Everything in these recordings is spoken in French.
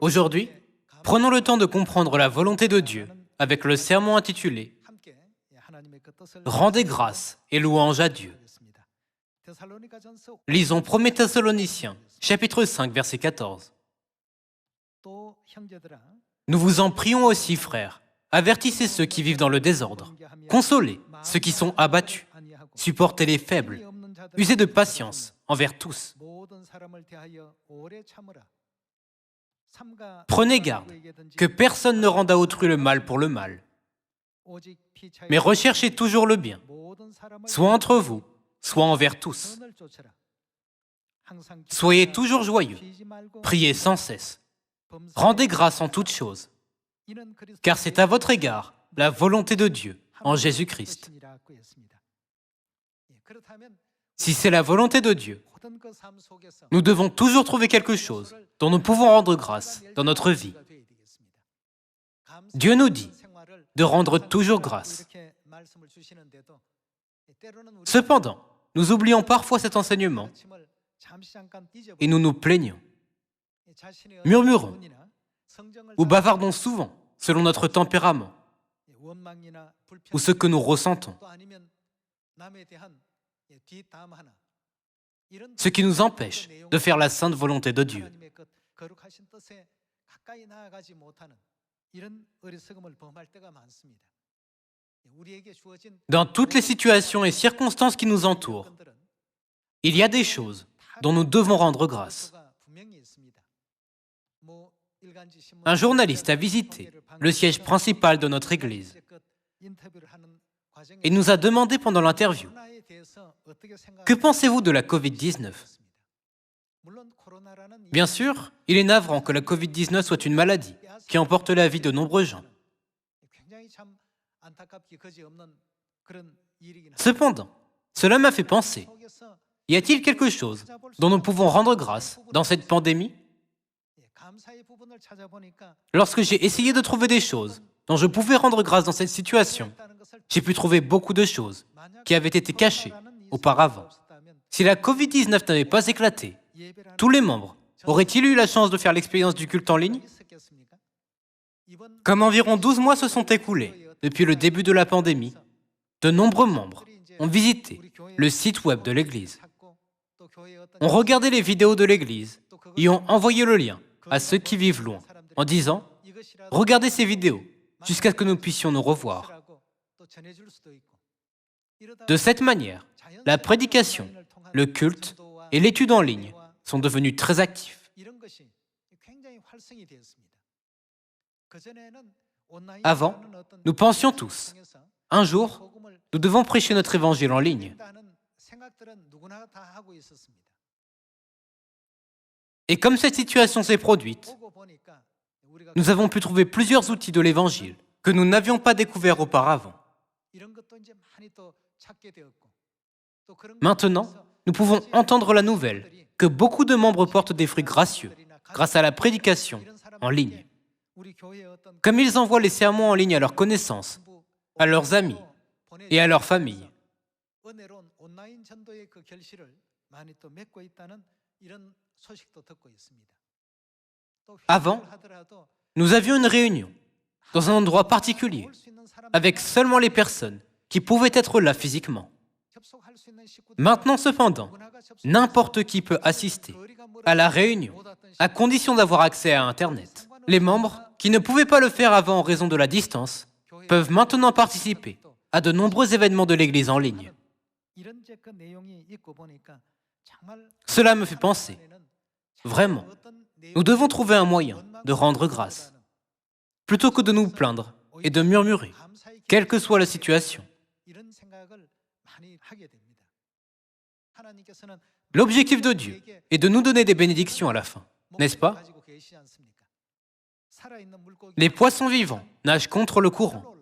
Aujourd'hui, prenons le temps de comprendre la volonté de Dieu avec le sermon intitulé « Rendez grâce et louange à Dieu ». Lisons 1 Thessaloniciens, chapitre 5, verset 14. Nous vous en prions aussi, frères, avertissez ceux qui vivent dans le désordre, consolez ceux qui sont abattus, supportez les faibles, usez de patience envers tous. Prenez garde que personne ne rende à autrui le mal pour le mal, mais recherchez toujours le bien, soit entre vous, soit envers tous. Soyez toujours joyeux, priez sans cesse, rendez grâce en toutes choses, car c'est à votre égard la volonté de Dieu en Jésus-Christ. Si c'est la volonté de Dieu, nous devons toujours trouver quelque chose dont nous pouvons rendre grâce dans notre vie. Dieu nous dit de rendre toujours grâce. Cependant, nous oublions parfois cet enseignement et nous nous plaignons, murmurons ou bavardons souvent selon notre tempérament ou ce que nous ressentons, ce qui nous empêche de faire la sainte volonté de Dieu. Dans toutes les situations et circonstances qui nous entourent, il y a des choses dont nous devons rendre grâce. Un journaliste a visité le siège principal de notre Église et nous a demandé pendant l'interview « Que pensez-vous de la Covid-19 » Bien sûr, il est navrant que la Covid-19 soit une maladie qui emporte la vie de nombreux gens. Cependant, cela m'a fait penser, y a-t-il quelque chose dont nous pouvons rendre grâce dans cette pandémie? Lorsque j'ai essayé de trouver des choses dont je pouvais rendre grâce dans cette situation, j'ai pu trouver beaucoup de choses qui avaient été cachées auparavant. Si la Covid-19 n'avait pas éclaté, tous les membres auraient-ils eu la chance de faire l'expérience du culte en ligne? Comme environ 12 mois se sont écoulés depuis le début de la pandémie, de nombreux membres ont visité le site web de l'Église, ont regardé les vidéos de l'Église et ont envoyé le lien à ceux qui vivent loin en disant « Regardez ces vidéos jusqu'à ce que nous puissions nous revoir ». De cette manière, la prédication, le culte et l'étude en ligne sont devenus très actifs. Avant, nous pensions tous, un jour, nous devons prêcher notre évangile en ligne. Et comme cette situation s'est produite, nous avons pu trouver plusieurs outils de l'évangile que nous n'avions pas découverts auparavant. Maintenant, nous pouvons entendre la nouvelle que beaucoup de membres portent des fruits gracieux grâce à la prédication en ligne. Comme ils envoient les sermons en ligne à leurs connaissances, à leurs amis et à leurs familles. Avant, nous avions une réunion dans un endroit particulier, avec seulement les personnes qui pouvaient être là physiquement. Maintenant, cependant, n'importe qui peut assister à la réunion, à condition d'avoir accès à Internet. Les membres qui ne pouvaient pas le faire avant en raison de la distance peuvent maintenant participer à de nombreux événements de l'Église en ligne. Cela me fait penser, vraiment, nous devons trouver un moyen de rendre grâce, plutôt que de nous plaindre et de murmurer, quelle que soit la situation. L'objectif de Dieu est de nous donner des bénédictions à la fin, n'est-ce pas? Les poissons vivants nagent contre le courant.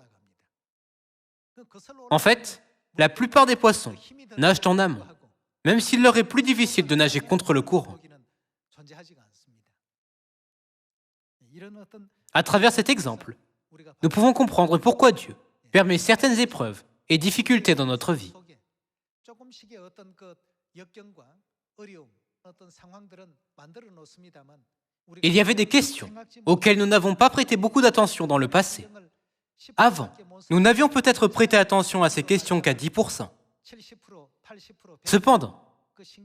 En fait, la plupart des poissons nagent en amont, même s'il leur est plus difficile de nager contre le courant. À travers cet exemple, nous pouvons comprendre pourquoi Dieu permet certaines épreuves et difficultés dans notre vie. Il y avait des questions auxquelles nous n'avons pas prêté beaucoup d'attention dans le passé. Avant, nous n'avions peut-être prêté attention à ces questions qu'à 10%. Cependant,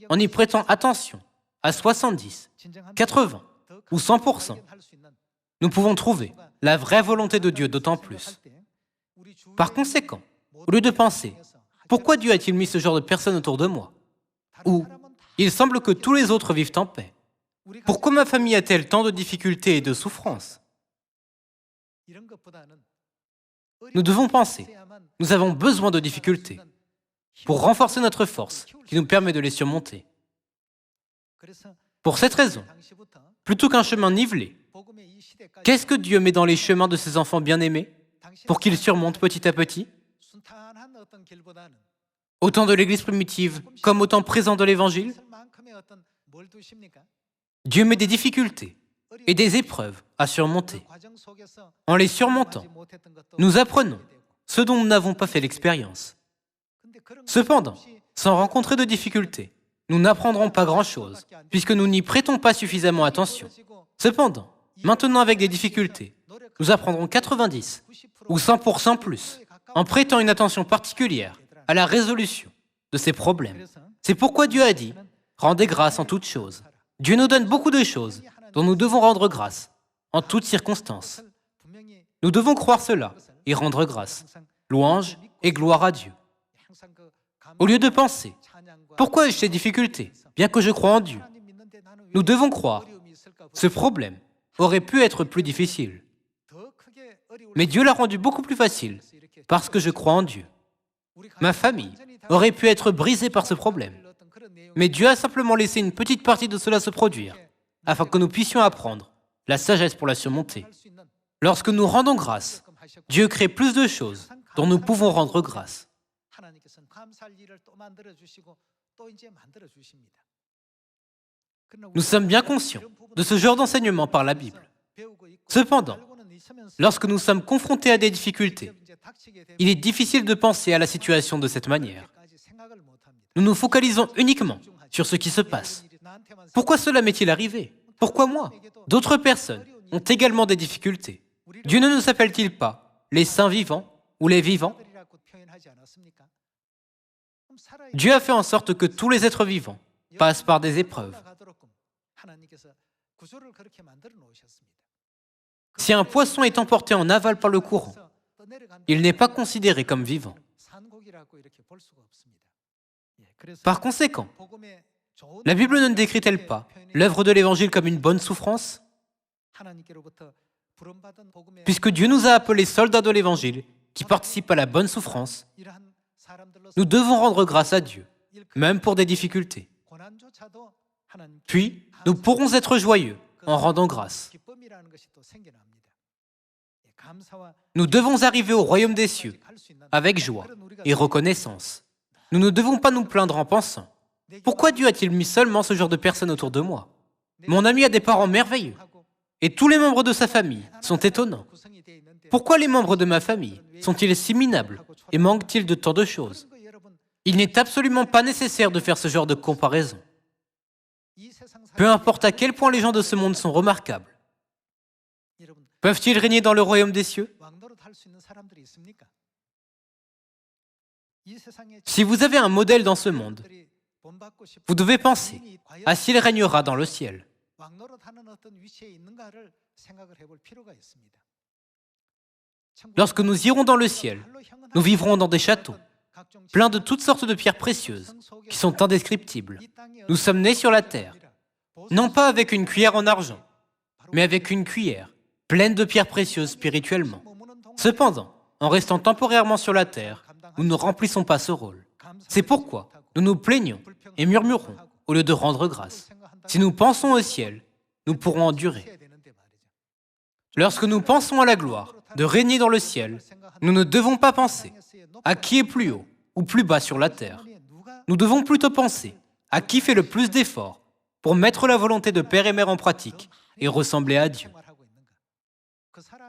en y prêtant attention à 70, 80 ou 100%, nous pouvons trouver la vraie volonté de Dieu d'autant plus. Par conséquent, au lieu de penser « Pourquoi Dieu a-t-il mis ce genre de personnes autour de moi ?» ou « Il semble que tous les autres vivent en paix. Pourquoi ma famille a-t-elle tant de difficultés et de souffrances ?» Nous devons penser « Nous avons besoin de difficultés pour renforcer notre force qui nous permet de les surmonter. » Pour cette raison, plutôt qu'un chemin nivelé, qu'est-ce que Dieu met dans les chemins de ses enfants bien-aimés pour qu'ils surmontent petit à petit? Au temps de l'Église primitive comme au temps présent de l'Évangile, Dieu met des difficultés et des épreuves à surmonter. En les surmontant, nous apprenons ce dont nous n'avons pas fait l'expérience. Cependant, sans rencontrer de difficultés, nous n'apprendrons pas grand-chose, puisque nous n'y prêtons pas suffisamment attention. Cependant, maintenant avec des difficultés, nous apprendrons 90 ou 100% plus, en prêtant une attention particulière à la résolution de ces problèmes. C'est pourquoi Dieu a dit « Rendez grâce en toutes choses ». Dieu nous donne beaucoup de choses dont nous devons rendre grâce, en toutes circonstances. Nous devons croire cela et rendre grâce, louange et gloire à Dieu. Au lieu de penser « Pourquoi ai-je ces difficultés, bien que je crois en Dieu ?» Nous devons croire « Ce problème aurait pu être plus difficile. Mais Dieu l'a rendu beaucoup plus facile parce que je crois en Dieu. Ma famille aurait pu être brisée par ce problème. Mais Dieu a simplement laissé une petite partie de cela se produire afin que nous puissions apprendre la sagesse pour la surmonter. Lorsque nous rendons grâce, Dieu crée plus de choses dont nous pouvons rendre grâce. Nous sommes bien conscients de ce genre d'enseignement par la Bible. Cependant, lorsque nous sommes confrontés à des difficultés, il est difficile de penser à la situation de cette manière. Nous nous focalisons uniquement sur ce qui se passe. Pourquoi cela m'est-il arrivé? Pourquoi moi? D'autres personnes ont également des difficultés. Dieu ne nous appelle-t-il pas les saints vivants ou les vivants? Dieu a fait en sorte que tous les êtres vivants passent par des épreuves. Si un poisson est emporté en aval par le courant, il n'est pas considéré comme vivant. Par conséquent, la Bible ne décrit-elle pas l'œuvre de l'Évangile comme une bonne souffrance? Puisque Dieu nous a appelés soldats de l'Évangile qui participent à la bonne souffrance, nous devons rendre grâce à Dieu, même pour des difficultés. Puis, nous pourrons être joyeux en rendant grâce. Nous devons arriver au royaume des cieux avec joie et reconnaissance. Nous ne devons pas nous plaindre en pensant « Pourquoi Dieu a-t-il mis seulement ce genre de personnes autour de moi? Mon ami a des parents merveilleux et tous les membres de sa famille sont étonnants. Pourquoi les membres de ma famille sont-ils si minables et manquent-ils de tant de choses ?» Il n'est absolument pas nécessaire de faire ce genre de comparaison. Peu importe à quel point les gens de ce monde sont remarquables, peuvent-ils régner dans le royaume des cieux? Si vous avez un modèle dans ce monde, vous devez penser à s'il régnera dans le ciel. Lorsque nous irons dans le ciel, nous vivrons dans des châteaux, pleins de toutes sortes de pierres précieuses, qui sont indescriptibles. Nous sommes nés sur la terre, non pas avec une cuillère en argent, mais avec une cuillère pleine de pierres précieuses spirituellement. Cependant, en restant temporairement sur la terre, nous ne remplissons pas ce rôle. C'est pourquoi nous nous plaignons et murmurons au lieu de rendre grâce. Si nous pensons au ciel, nous pourrons endurer. Lorsque nous pensons à la gloire de régner dans le ciel, nous ne devons pas penser à qui est plus haut ou plus bas sur la terre. Nous devons plutôt penser à qui fait le plus d'efforts pour mettre la volonté de Père et Mère en pratique et ressembler à Dieu.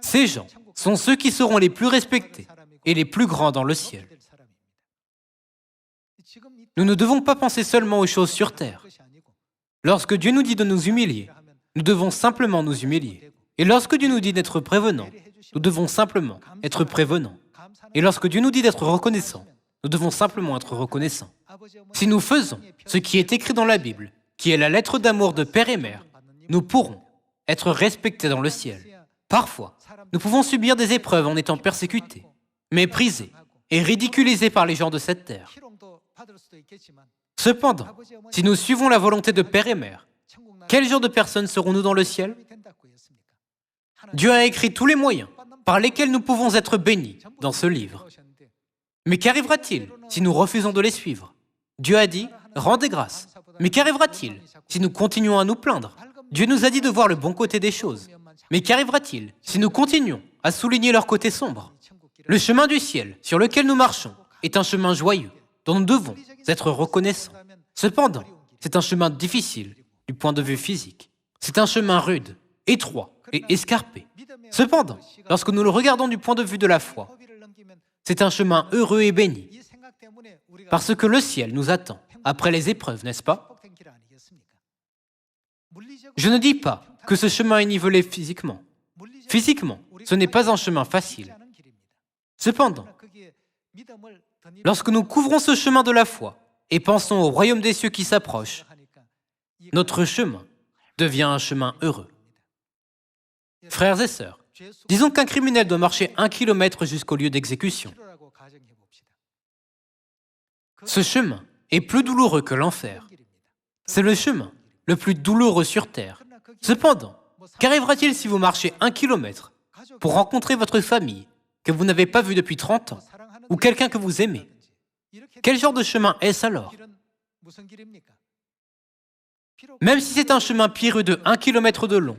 Ces gens sont ceux qui seront les plus respectés et les plus grands dans le ciel. Nous ne devons pas penser seulement aux choses sur terre. Lorsque Dieu nous dit de nous humilier, nous devons simplement nous humilier. Et lorsque Dieu nous dit d'être prévenants, nous devons simplement être prévenants. Et lorsque Dieu nous dit d'être reconnaissants, nous devons simplement être reconnaissants. Si nous faisons ce qui est écrit dans la Bible, qui est la lettre d'amour de Père et Mère, nous pourrons être respectés dans le ciel. Parfois, nous pouvons subir des épreuves en étant persécutés, méprisés et ridiculisés par les gens de cette terre. Cependant, si nous suivons la volonté de Père et Mère, quel genre de personnes serons-nous dans le ciel? Dieu a écrit tous les moyens par lesquels nous pouvons être bénis dans ce livre. Mais qu'arrivera-t-il si nous refusons de les suivre? Dieu a dit, rendez grâce. Mais qu'arrivera-t-il si nous continuons à nous plaindre? Dieu nous a dit de voir le bon côté des choses. Mais qu'arrivera-t-il si nous continuons à souligner leur côté sombre? Le chemin du ciel sur lequel nous marchons est un chemin joyeux dont nous devons être reconnaissants. Cependant, c'est un chemin difficile du point de vue physique. C'est un chemin rude, étroit et escarpé. Cependant, lorsque nous le regardons du point de vue de la foi, c'est un chemin heureux et béni, parce que le ciel nous attend après les épreuves, n'est-ce pas? Je ne dis pas que ce chemin est nivelé physiquement. Physiquement, ce n'est pas un chemin facile. Cependant, lorsque nous couvrons ce chemin de la foi et pensons au royaume des cieux qui s'approche, notre chemin devient un chemin heureux. Frères et sœurs, disons qu'un criminel doit marcher 1 kilomètre jusqu'au lieu d'exécution. Ce chemin est plus douloureux que l'enfer. C'est le chemin le plus douloureux sur terre. Cependant, qu'arrivera-t-il si vous marchez 1 kilomètre pour rencontrer votre famille que vous n'avez pas vue depuis 30 ans ou quelqu'un que vous aimez? Quel genre de chemin est-ce alors? Même si c'est un chemin pierreux de 1 kilomètre de long,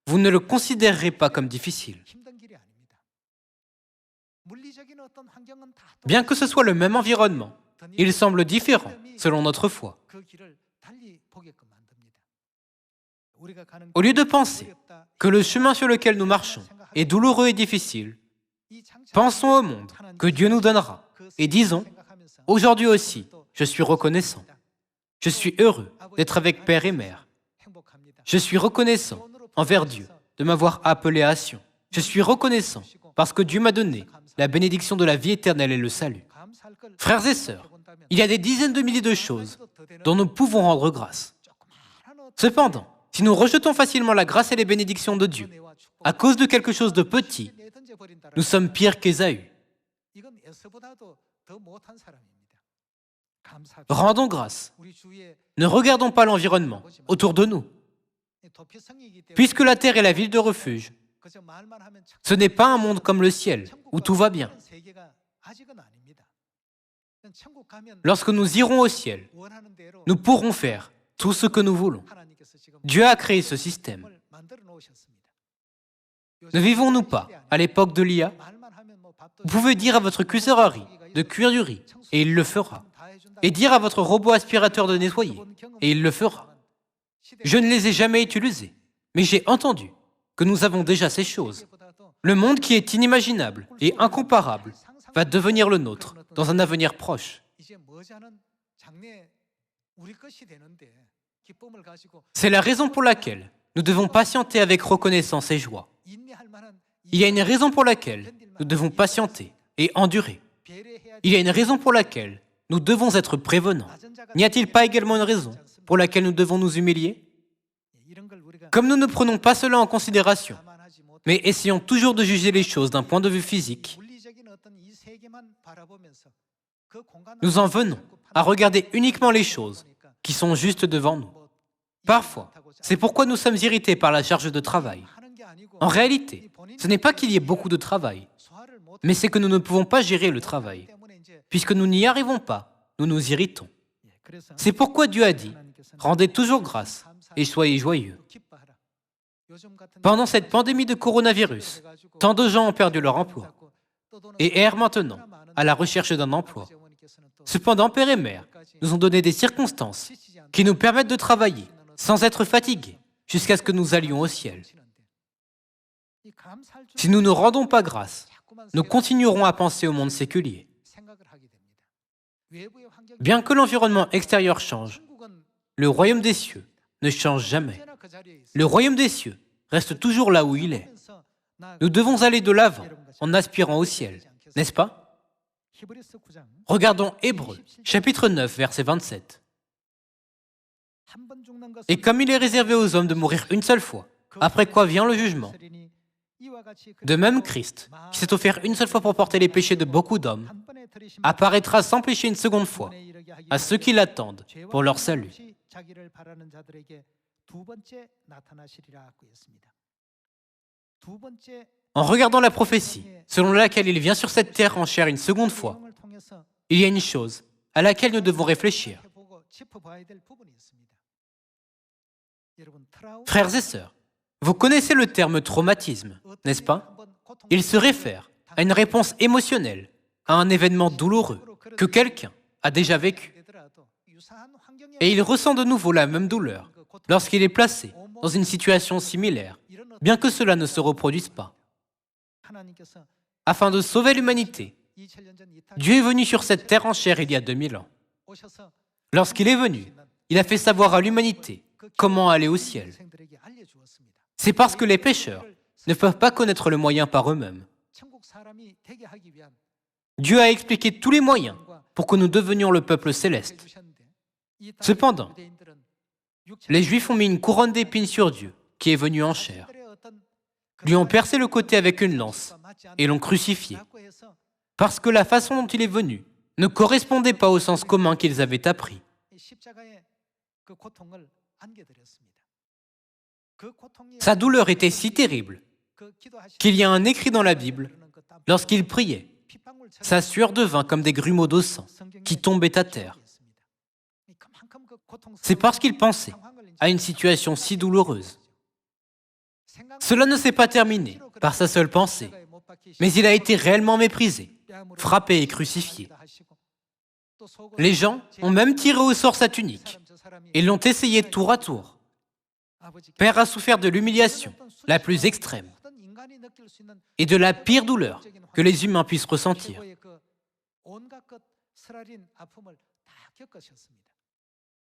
vous ne le considérerez pas comme difficile. Bien que ce soit le même environnement, il semble différent selon notre foi. Au lieu de penser que le chemin sur lequel nous marchons est douloureux et difficile, pensons au monde que Dieu nous donnera et disons, aujourd'hui aussi, je suis reconnaissant. Je suis heureux d'être avec Père et Mère. Je suis reconnaissant envers Dieu de m'avoir appelé à Sion. Je suis reconnaissant parce que Dieu m'a donné la bénédiction de la vie éternelle et le salut. Frères et sœurs, il y a des dizaines de milliers de choses dont nous pouvons rendre grâce. Cependant, si nous rejetons facilement la grâce et les bénédictions de Dieu à cause de quelque chose de petit, nous sommes pires qu'Ésaü. Rendons grâce. Ne regardons pas l'environnement autour de nous. Puisque la terre est la ville de refuge, ce n'est pas un monde comme le ciel, où tout va bien. Lorsque nous irons au ciel, nous pourrons faire tout ce que nous voulons. Dieu a créé ce système. Ne vivons-nous pas à l'époque de l'IA? Vous pouvez dire à votre cuiseur à riz de cuire du riz, et il le fera. Et dire à votre robot aspirateur de nettoyer, et il le fera. Je ne les ai jamais utilisés, mais j'ai entendu que nous avons déjà ces choses. Le monde qui est inimaginable et incomparable va devenir le nôtre dans un avenir proche. C'est la raison pour laquelle nous devons patienter avec reconnaissance et joie. Il y a une raison pour laquelle nous devons patienter et endurer. Il y a une raison pour laquelle nous devons être prévenants. N'y a-t-il pas également une raison pour laquelle nous devons nous humilier? Comme nous ne prenons pas cela en considération, mais essayons toujours de juger les choses d'un point de vue physique, nous en venons à regarder uniquement les choses qui sont juste devant nous. Parfois, c'est pourquoi nous sommes irrités par la charge de travail. En réalité, ce n'est pas qu'il y ait beaucoup de travail, mais c'est que nous ne pouvons pas gérer le travail. Puisque nous n'y arrivons pas, nous nous irritons. C'est pourquoi Dieu a dit, rendez toujours grâce et soyez joyeux. Pendant cette pandémie de coronavirus, tant de gens ont perdu leur emploi et errent maintenant à la recherche d'un emploi. Cependant, Père et Mère nous ont donné des circonstances qui nous permettent de travailler sans être fatigués jusqu'à ce que nous allions au ciel. Si nous ne rendons pas grâce, nous continuerons à penser au monde séculier. Bien que l'environnement extérieur change, le royaume des cieux ne change jamais. Le royaume des cieux reste toujours là où il est. Nous devons aller de l'avant en aspirant au ciel, n'est-ce pas? Regardons Hébreux, chapitre 9, verset 27. Et comme il est réservé aux hommes de mourir une seule fois, après quoi vient le jugement, de même Christ, qui s'est offert une seule fois pour porter les péchés de beaucoup d'hommes, apparaîtra sans péché une seconde fois à ceux qui l'attendent pour leur salut. En regardant la prophétie, selon laquelle il vient sur cette terre en chair une seconde fois, il y a une chose à laquelle nous devons réfléchir. Frères et sœurs, vous connaissez le terme traumatisme, n'est-ce pas? Il se réfère à une réponse émotionnelle à un événement douloureux que quelqu'un a déjà vécu. Et il ressent de nouveau la même douleur lorsqu'il est placé dans une situation similaire, bien que cela ne se reproduise pas. Afin de sauver l'humanité, Dieu est venu sur cette terre en chair il y a 2000 ans. Lorsqu'il est venu, il a fait savoir à l'humanité comment aller au ciel. C'est parce que les pécheurs ne peuvent pas connaître le moyen par eux-mêmes. Dieu a expliqué tous les moyens pour que nous devenions le peuple céleste. Cependant, les Juifs ont mis une couronne d'épines sur Dieu, qui est venu en chair. Lui ont percé le côté avec une lance et l'ont crucifié, parce que la façon dont il est venu ne correspondait pas au sens commun qu'ils avaient appris. Sa douleur était si terrible qu'il y a un écrit dans la Bible, lorsqu'il priait, sa sueur devint comme des grumeaux de sang qui tombaient à terre. C'est parce qu'il pensait à une situation si douloureuse. Cela ne s'est pas terminé par sa seule pensée, mais il a été réellement méprisé, frappé et crucifié. Les gens ont même tiré au sort sa tunique et l'ont essayé tour à tour. Père a souffert de l'humiliation la plus extrême et de la pire douleur que les humains puissent ressentir.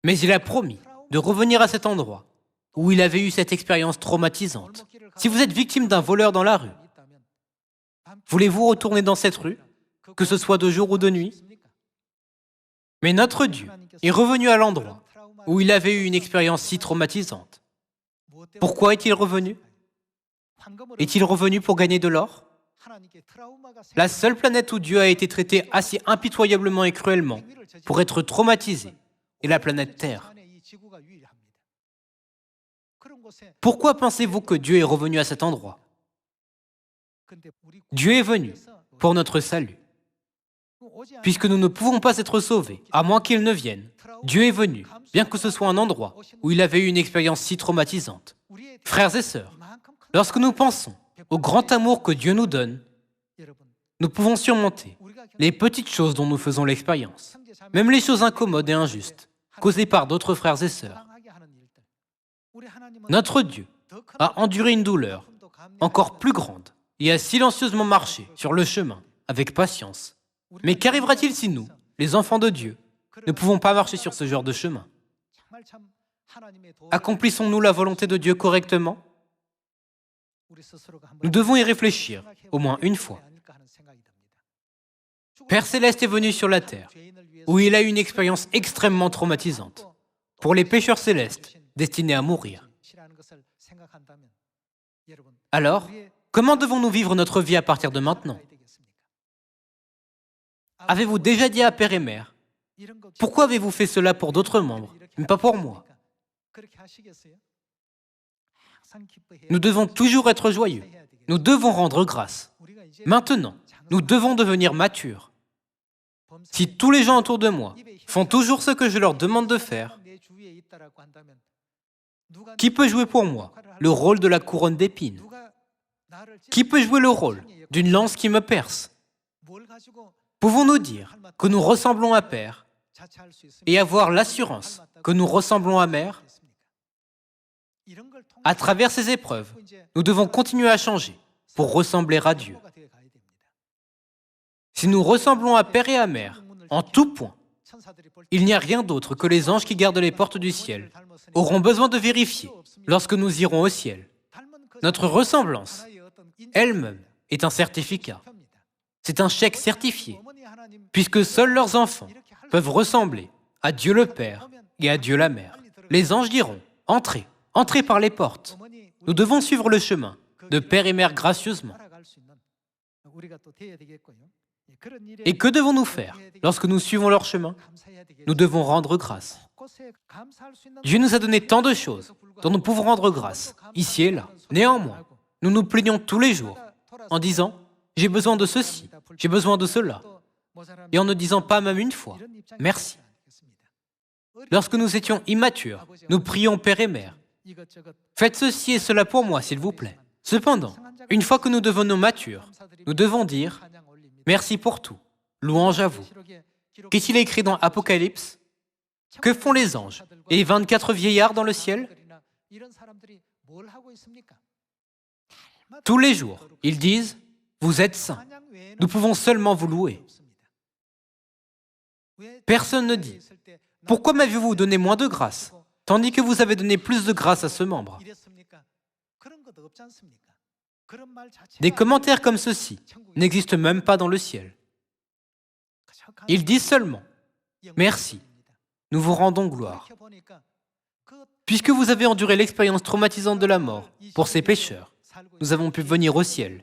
Mais il a promis de revenir à cet endroit où il avait eu cette expérience traumatisante. Si vous êtes victime d'un voleur dans la rue, voulez-vous retourner dans cette rue, que ce soit de jour ou de nuit? Mais notre Dieu est revenu à l'endroit où il avait eu une expérience si traumatisante. Pourquoi est-il revenu? Est-il revenu pour gagner de l'or? La seule planète où Dieu a été traité assez impitoyablement et cruellement pour être traumatisé est la planète Terre. Pourquoi pensez-vous que Dieu est revenu à cet endroit? Dieu est venu pour notre salut. Puisque nous ne pouvons pas être sauvés, à moins qu'il ne vienne, Dieu est venu, bien que ce soit un endroit où il avait eu une expérience si traumatisante. Frères et sœurs, lorsque nous pensons au grand amour que Dieu nous donne, nous pouvons surmonter les petites choses dont nous faisons l'expérience, même les choses incommodes et injustes, causées par d'autres frères et sœurs. Notre Dieu a enduré une douleur encore plus grande et a silencieusement marché sur le chemin avec patience. Mais qu'arrivera-t-il si nous, les enfants de Dieu, ne pouvons pas marcher sur ce genre de chemin? Accomplissons-nous la volonté de Dieu correctement? Nous devons y réfléchir au moins une fois. Père Céleste est venu sur la terre, où il a eu une expérience extrêmement traumatisante, pour les pécheurs célestes destinés à mourir. Alors, comment devons-nous vivre notre vie à partir de maintenant? Avez-vous déjà dit à Père et Mère, « Pourquoi avez-vous fait cela pour d'autres membres, mais pas pour moi ?» Nous devons toujours être joyeux. Nous devons rendre grâce. Maintenant, nous devons devenir matures. Si tous les gens autour de moi font toujours ce que je leur demande de faire, qui peut jouer pour moi le rôle de la couronne d'épines? Qui peut jouer le rôle d'une lance qui me perce? Pouvons-nous dire que nous ressemblons à Père et avoir l'assurance que nous ressemblons à Mère? À travers ces épreuves, nous devons continuer à changer pour ressembler à Dieu. Si nous ressemblons à Père et à Mère en tout point, Il n'y a rien d'autre que les anges qui gardent les portes du ciel auront besoin de vérifier lorsque nous irons au ciel. Notre ressemblance elle-même est un certificat. C'est un chèque certifié, puisque seuls leurs enfants peuvent ressembler à Dieu le Père et à Dieu la Mère. Les anges diront, « Entrez, entrez par les portes. Nous devons suivre le chemin de Père et Mère gracieusement. » Et que devons-nous faire lorsque nous suivons leur chemin? Nous devons rendre grâce. Dieu nous a donné tant de choses dont nous pouvons rendre grâce, ici et là. Néanmoins, nous nous plaignons tous les jours en disant « J'ai besoin de ceci, j'ai besoin de cela », et en ne disant pas même une fois « Merci ». Lorsque nous étions immatures, nous prions Père et Mère. Faites ceci et cela pour moi, s'il vous plaît. Cependant, une fois que nous devenons matures, nous devons dire « Merci pour tout, louange à vous ». Qu'est-il écrit dans Apocalypse? Que font les anges et les 24 vieillards dans le ciel? Tous les jours, ils disent « Vous êtes saints, nous pouvons seulement vous louer ». Personne ne dit « Pourquoi m'avez-vous donné moins de grâce, tandis que vous avez donné plus de grâce à ce membre ?» Des commentaires comme ceux-ci n'existent même pas dans le ciel. Ils disent seulement « Merci, nous vous rendons gloire. » Puisque vous avez enduré l'expérience traumatisante de la mort pour ces pécheurs, nous avons pu venir au ciel.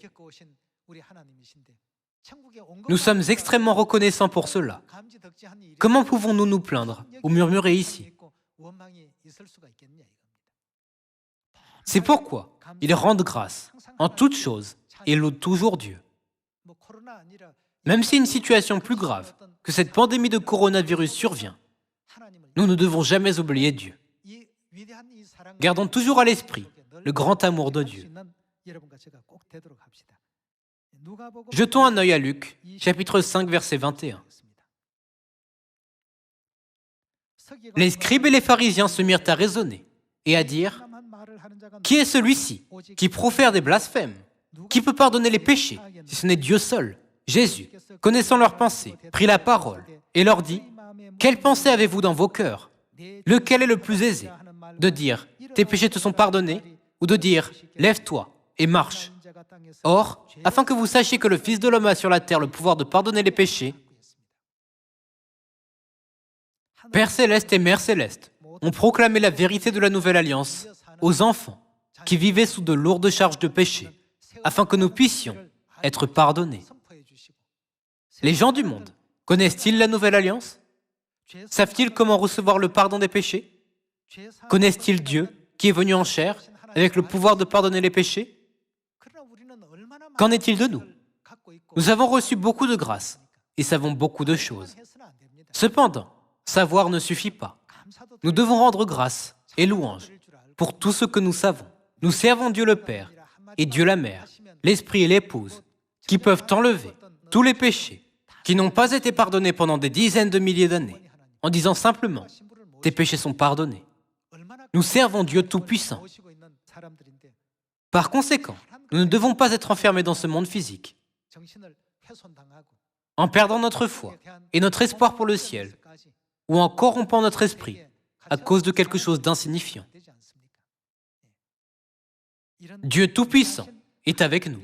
Nous sommes extrêmement reconnaissants pour cela. Comment pouvons-nous nous plaindre ou murmurer ici? C'est pourquoi ils rendent grâce en toutes choses et louent toujours Dieu. Même si une situation plus grave que cette pandémie de coronavirus survient, nous ne devons jamais oublier Dieu. Gardons toujours à l'esprit le grand amour de Dieu. Jetons un œil à Luc, chapitre 5, verset 21. Les scribes et les pharisiens se mirent à raisonner et à dire « Qui est celui-ci qui profère des blasphèmes? Qui peut pardonner les péchés si ce n'est Dieu seul ?» Jésus, connaissant leurs pensées, prit la parole et leur dit « Quelle pensée avez-vous dans vos cœurs? Lequel est le plus aisé? De dire « Tes péchés te sont pardonnés » ou de dire « Lève-toi et marche ». Or, afin que vous sachiez que le Fils de l'homme a sur la terre le pouvoir de pardonner les péchés, Père céleste et Mère céleste ont proclamé la vérité de la nouvelle alliance aux enfants qui vivaient sous de lourdes charges de péché, afin que nous puissions être pardonnés. Les gens du monde connaissent-ils la nouvelle alliance? Savent-ils comment recevoir le pardon des péchés? Connaissent-ils Dieu qui est venu en chair avec le pouvoir de pardonner les péchés? Qu'en est-il de nous? Nous avons reçu beaucoup de grâce et savons beaucoup de choses. Cependant, savoir ne suffit pas. Nous devons rendre grâce et louange pour tout ce que nous savons. Nous servons Dieu le Père et Dieu la Mère, l'Esprit et l'Épouse, qui peuvent enlever tous les péchés qui n'ont pas été pardonnés pendant des dizaines de milliers d'années, en disant simplement « Tes péchés sont pardonnés ». Nous servons Dieu Tout-Puissant. Par conséquent, nous ne devons pas être enfermés dans ce monde physique, en perdant notre foi et notre espoir pour le ciel, ou en corrompant notre esprit à cause de quelque chose d'insignifiant. Dieu Tout-Puissant est avec nous.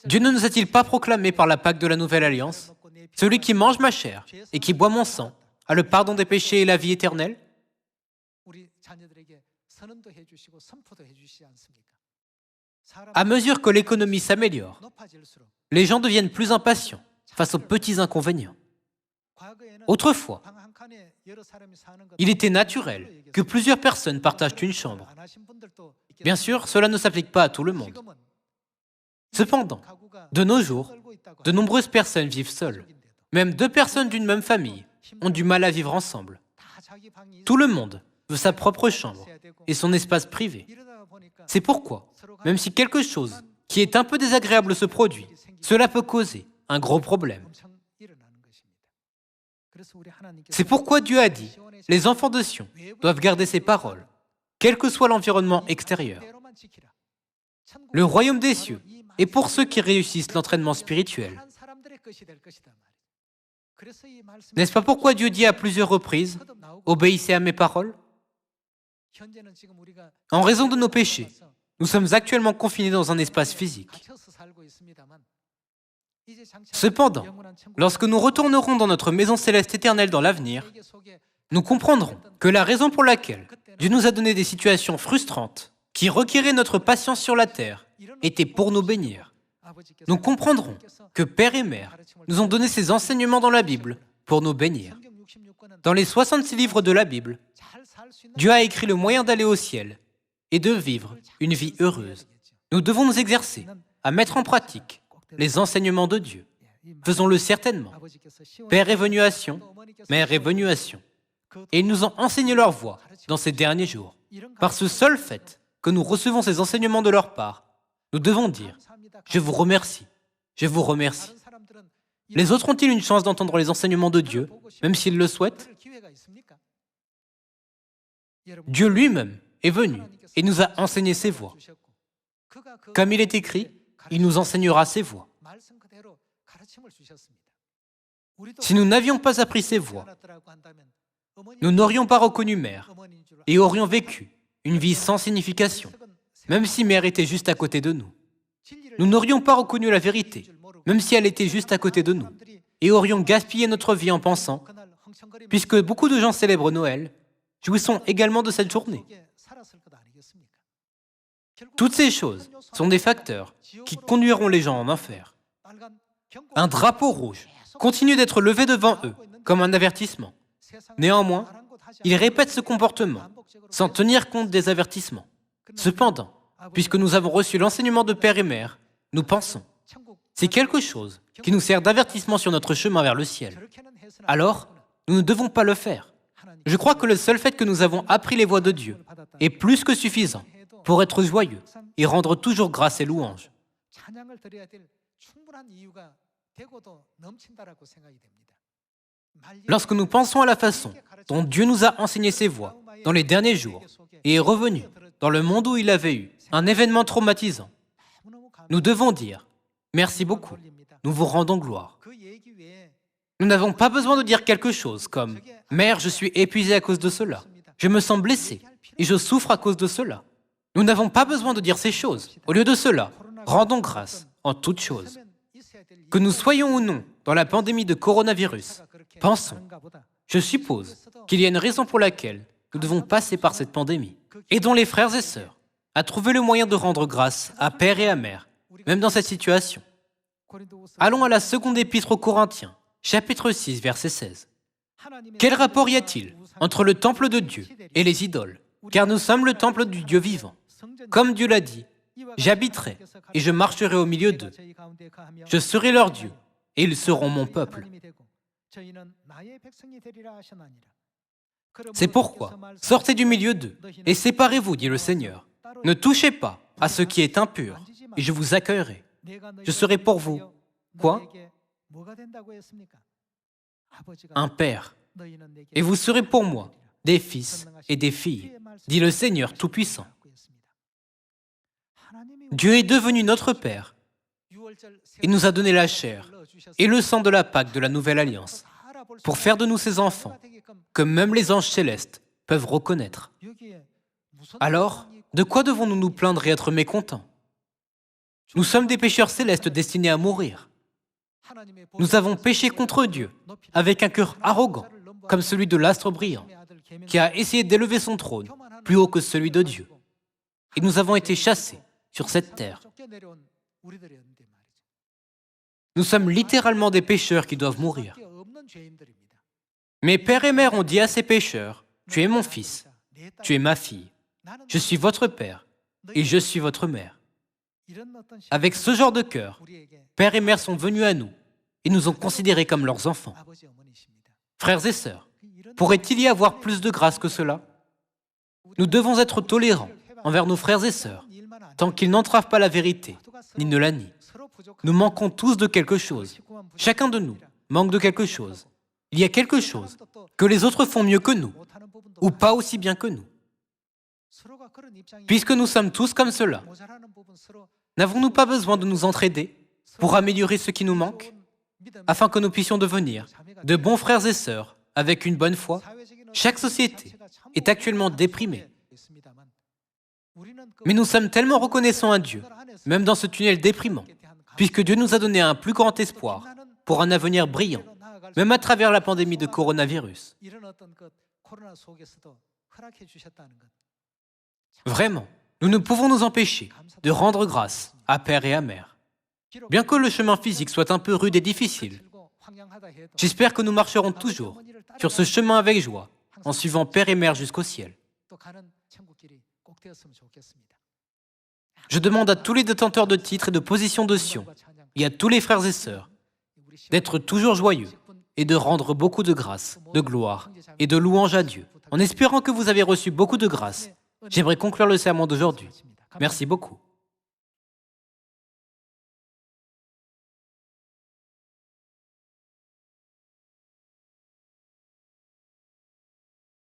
Dieu ne nous a-t-il pas proclamé par la Pâque de la Nouvelle Alliance « Celui qui mange ma chair et qui boit mon sang a le pardon des péchés et la vie éternelle » À mesure que l'économie s'améliore, les gens deviennent plus impatients face aux petits inconvénients. Autrefois, il était naturel que plusieurs personnes partagent une chambre. Bien sûr, cela ne s'applique pas à tout le monde. Cependant, de nos jours, de nombreuses personnes vivent seules. Même deux personnes d'une même famille ont du mal à vivre ensemble. Tout le monde veut sa propre chambre et son espace privé. C'est pourquoi, même si quelque chose qui est un peu désagréable se produit, cela peut causer un gros problème. C'est pourquoi Dieu a dit, les enfants de Sion doivent garder ses paroles, quel que soit l'environnement extérieur. Le royaume des cieux est pour ceux qui réussissent l'entraînement spirituel. N'est-ce pas pourquoi Dieu dit à plusieurs reprises « Obéissez à mes paroles » ? En raison de nos péchés, nous sommes actuellement confinés dans un espace physique. Cependant, lorsque nous retournerons dans notre maison céleste éternelle dans l'avenir, nous comprendrons que la raison pour laquelle Dieu nous a donné des situations frustrantes qui requéraient notre patience sur la terre était pour nous bénir. Nous comprendrons que Père et Mère nous ont donné ces enseignements dans la Bible pour nous bénir. Dans les 66 livres de la Bible, Dieu a écrit le moyen d'aller au ciel et de vivre une vie heureuse. Nous devons nous exercer à mettre en pratique les enseignements de Dieu. Faisons-le certainement. Père est venu à Sion, Mère est venue à Sion. Et ils nous ont enseigné leur voie dans ces derniers jours. Par ce seul fait que nous recevons ces enseignements de leur part, nous devons dire « Je vous remercie, je vous remercie ». Les autres ont-ils une chance d'entendre les enseignements de Dieu, même s'ils le souhaitent? Dieu lui-même est venu et nous a enseigné ses voies. Comme il est écrit, il nous enseignera ses voies. Si nous n'avions pas appris ses voies, nous n'aurions pas reconnu Mère et aurions vécu une vie sans signification, même si Mère était juste à côté de nous. Nous n'aurions pas reconnu la vérité, même si elle était juste à côté de nous, et aurions gaspillé notre vie en pensant, puisque beaucoup de gens célèbrent Noël, jouissons également de cette journée. Toutes ces choses sont des facteurs qui conduiront les gens en enfer. Un drapeau rouge continue d'être levé devant eux comme un avertissement. Néanmoins, ils répètent ce comportement sans tenir compte des avertissements. Cependant, puisque nous avons reçu l'enseignement de Père et Mère, nous pensons, c'est quelque chose qui nous sert d'avertissement sur notre chemin vers le ciel. Alors, nous ne devons pas le faire. Je crois que le seul fait que nous avons appris les voies de Dieu est plus que suffisant pour être joyeux et rendre toujours grâce et louange. Lorsque nous pensons à la façon dont Dieu nous a enseigné ses voies dans les derniers jours et est revenu dans le monde où il avait eu un événement traumatisant, nous devons dire « Merci beaucoup, nous vous rendons gloire ». Nous n'avons pas besoin de dire quelque chose comme « Mère, je suis épuisé à cause de cela, je me sens blessé et je souffre à cause de cela ». Nous n'avons pas besoin de dire ces choses. Au lieu de cela, rendons grâce en toutes choses. Que nous soyons ou non dans la pandémie de coronavirus, pensons, je suppose qu'il y a une raison pour laquelle nous devons passer par cette pandémie. Aidons les frères et sœurs à trouver le moyen de rendre grâce à Père et à Mère, même dans cette situation. Allons à la seconde épître aux Corinthiens, chapitre 6, verset 16. Quel rapport y a-t-il entre le temple de Dieu et les idoles? Car nous sommes le temple du Dieu vivant. Comme Dieu l'a dit, j'habiterai et je marcherai au milieu d'eux. Je serai leur Dieu et ils seront mon peuple. C'est pourquoi, sortez du milieu d'eux et séparez-vous, dit le Seigneur. Ne touchez pas à ce qui est impur et je vous accueillerai. Je serai pour vous, quoi? Un père. Et vous serez pour moi des fils et des filles, dit le Seigneur Tout-Puissant. Dieu est devenu notre Père. Il nous a donné la chair et le sang de la Pâque de la Nouvelle Alliance pour faire de nous ses enfants, que même les anges célestes peuvent reconnaître. Alors, de quoi devons-nous nous plaindre et être mécontents? Nous sommes des pécheurs célestes destinés à mourir. Nous avons péché contre Dieu avec un cœur arrogant, comme celui de l'astre brillant, qui a essayé d'élever son trône plus haut que celui de Dieu. Et nous avons été chassés sur cette terre. Nous sommes littéralement des pécheurs qui doivent mourir. Mais Père et Mère ont dit à ces pécheurs, « Tu es mon fils, tu es ma fille, je suis votre Père et je suis votre mère. » Avec ce genre de cœur, Père et Mère sont venus à nous et nous ont considérés comme leurs enfants. Frères et sœurs, pourrait-il y avoir plus de grâce que cela? Nous devons être tolérants envers nos frères et sœurs, tant qu'ils n'entravent pas la vérité, ni ne la nient. Nous manquons tous de quelque chose. Chacun de nous manque de quelque chose. Il y a quelque chose que les autres font mieux que nous, ou pas aussi bien que nous. Puisque nous sommes tous comme cela, n'avons-nous pas besoin de nous entraider pour améliorer ce qui nous manque? afin que nous puissions devenir de bons frères et sœurs avec une bonne foi. Chaque société est actuellement déprimée. Mais nous sommes tellement reconnaissants à Dieu, même dans ce tunnel déprimant, puisque Dieu nous a donné un plus grand espoir pour un avenir brillant, même à travers la pandémie de coronavirus. Vraiment, nous ne pouvons nous empêcher de rendre grâce à Père et à Mère. Bien que le chemin physique soit un peu rude et difficile, j'espère que nous marcherons toujours sur ce chemin avec joie, en suivant Père et Mère jusqu'au ciel. Je demande à tous les détenteurs de titres et de positions de Sion, et à tous les frères et sœurs, d'être toujours joyeux et de rendre beaucoup de grâce, de gloire et de louange à Dieu. En espérant que vous avez reçu beaucoup de grâce, j'aimerais conclure le sermon d'aujourd'hui. Merci beaucoup.